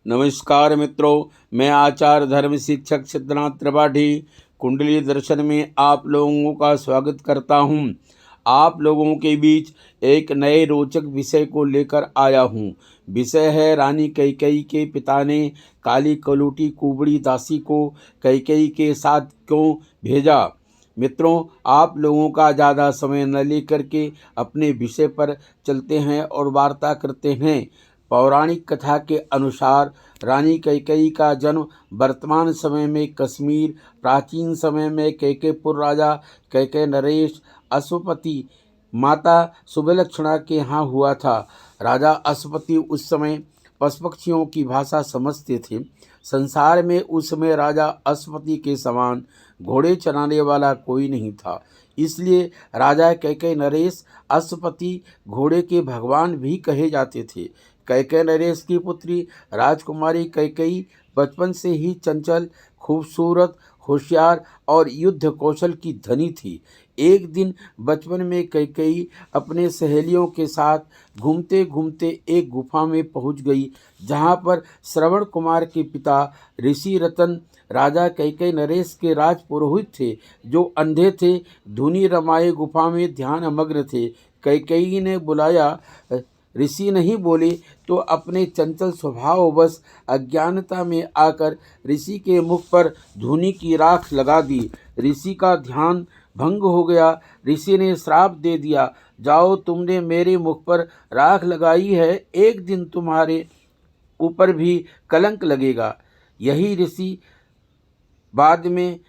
नमस्कार मित्रों, मैं आचार्य धर्म शिक्षक सिद्धनाथ त्रिपाठी कुंडली दर्शन में आप लोगों का स्वागत करता हूं। आप लोगों के बीच एक नए रोचक विषय को लेकर आया हूं। विषय है रानी कैकेयी के पिता ने काली कलूटी कुबड़ी दासी को कैकेयी के साथ क्यों भेजा। मित्रों, आप लोगों का ज़्यादा समय न लेकर के अपने विषय पर चलते हैं और वार्ता करते हैं। पौराणिक कथा के अनुसार रानी कैकेयी का जन्म वर्तमान समय में कश्मीर, प्राचीन समय में कैकेयपुर राजा कैकेय नरेश अश्वपति माता सुबलक्षणा के यहाँ हुआ था। राजा अश्वपति उस समय पशु पक्षियों की भाषा समझते थे। संसार में उस समय राजा अश्वपति के समान घोड़े चलाने वाला कोई नहीं था। इसलिए राजा कैकेय नरेश अश्वपति घोड़े के भगवान भी कहे जाते थे। कैकेय नरेश की पुत्री राजकुमारी कैकेयी बचपन से ही चंचल, खूबसूरत, होशियार और युद्ध कौशल की धनी थी। एक दिन बचपन में कैकेयी अपने सहेलियों के साथ घूमते घूमते एक गुफा में पहुंच गई, जहां पर श्रवण कुमार के पिता ऋषि रतन राजा कैकेय नरेश के राजपुरोहित थे, जो अंधे थे। धुनी रमाए गुफा में ध्यान मग्न थे। कैकेयी ने बुलाया, ऋषि नहीं बोले तो अपने चंचल स्वभाववश अज्ञानता में आकर ऋषि के मुख पर धूनी की राख लगा दी। ऋषि का ध्यान भंग हो गया। ऋषि ने श्राप दे दिया, जाओ, तुमने मेरे मुख पर राख लगाई है, एक दिन तुम्हारे ऊपर भी कलंक लगेगा। यही ऋषि बाद में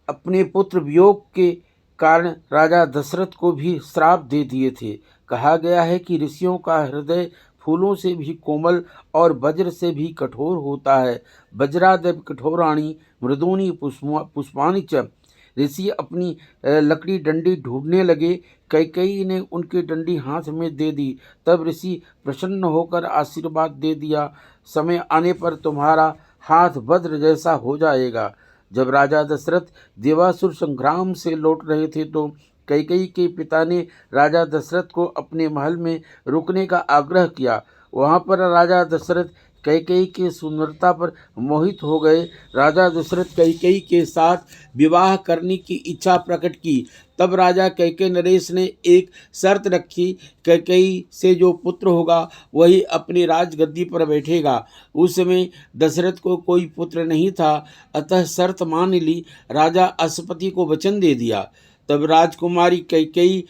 अपने पुत्र वियोग के कारण राजा दशरथ को भी श्राप दे दिए थे। कहा गया है कि ऋषियों का हृदय फूलों से भी कोमल और वज्र से भी कठोर होता है। वज्रादप कठोराणी मृदूनी पुष्पाणि च। ऋषि अपनी लकड़ी डंडी ढूंढने लगे। कैकेयी ने उनकी डंडी हाथ में दे दी। तब ऋषि प्रसन्न होकर आशीर्वाद दे दिया, समय आने पर तुम्हारा हाथ वज्र जैसा हो जाएगा। जब राजा दशरथ देवासुर संग्राम से लौट रहे थे तो कैकेयी के पिता ने राजा दशरथ को अपने महल में रुकने का आग्रह किया। वहां पर राजा दशरथ कैकेयी की सुंदरता पर मोहित हो गए। राजा दशरथ कैकेयी के साथ विवाह करने की इच्छा प्रकट की। तब राजा कैकेय नरेश ने एक शर्त रखी, कैकेयी से जो पुत्र होगा वही अपनी राजगद्दी पर बैठेगा। उस समय दशरथ को कोई पुत्र नहीं था, अतः शर्त मान ली। राजा अश्वपति को वचन दे दिया। तब राजकुमारी कैकेयी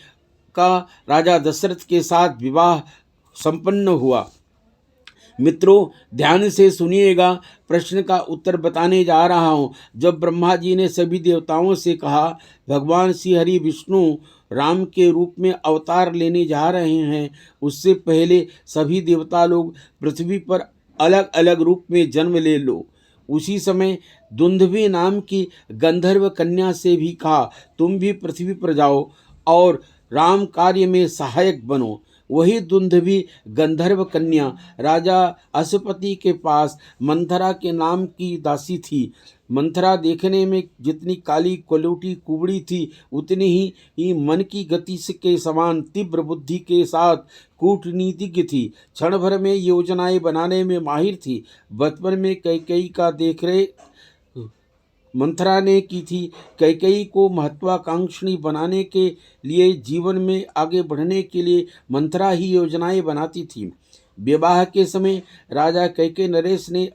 का राजा दशरथ के साथ विवाह संपन्न हुआ। मित्रों, ध्यान से सुनिएगा, प्रश्न का उत्तर बताने जा रहा हूँ। जब ब्रह्मा जी ने सभी देवताओं से कहा भगवान श्री हरि विष्णु राम के रूप में अवतार लेने जा रहे हैं, उससे पहले सभी देवता लोग पृथ्वी पर अलग अलग रूप में जन्म ले लो। उसी समय दुंदुभि नाम की गंधर्व कन्या से भी कहा, तुम भी पृथ्वी पर जाओ और राम कार्य में सहायक बनो। वही दुंदुभि गंधर्व कन्या राजा अश्वपति के पास मंथरा के नाम की दासी थी। मंथरा देखने में जितनी काली कलूटी कुबड़ी थी, उतनी ही मन की गति के समान तीव्र बुद्धि के साथ कूटनीतिज्ञ थी। क्षण भर में योजनाएं बनाने में माहिर थी। बचपन में कैकेयी का देखरेख मंथरा ने की थी। कैकेयी को महत्वाकांक्षी बनाने के लिए, जीवन में आगे बढ़ने के लिए मंथरा ही योजनाएं बनाती थी। विवाह के समय राजा कैकेय नरेश ने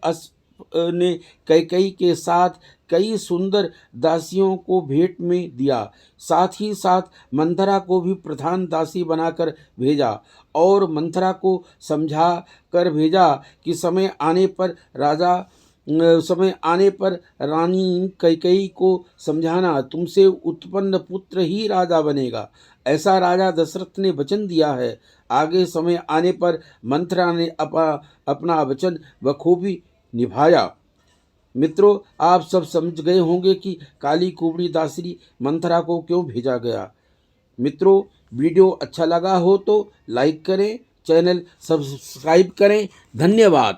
कैकेयी के साथ कई सुंदर दासियों को भेंट में दिया। साथ ही साथ मंथरा को भी प्रधान दासी बनाकर भेजा और मंथरा को समझा कर भेजा कि समय आने पर रानी कैकेयी को समझाना, तुमसे उत्पन्न पुत्र ही राजा बनेगा, ऐसा राजा दशरथ ने वचन दिया है। आगे समय आने पर मंथरा ने अपना वचन बखूबी निभाया। मित्रों, आप सब समझ गए होंगे कि काली कुबड़ी दासी मंथरा को क्यों भेजा गया। मित्रों, वीडियो अच्छा लगा हो तो लाइक करें, चैनल सब्सक्राइब करें। धन्यवाद।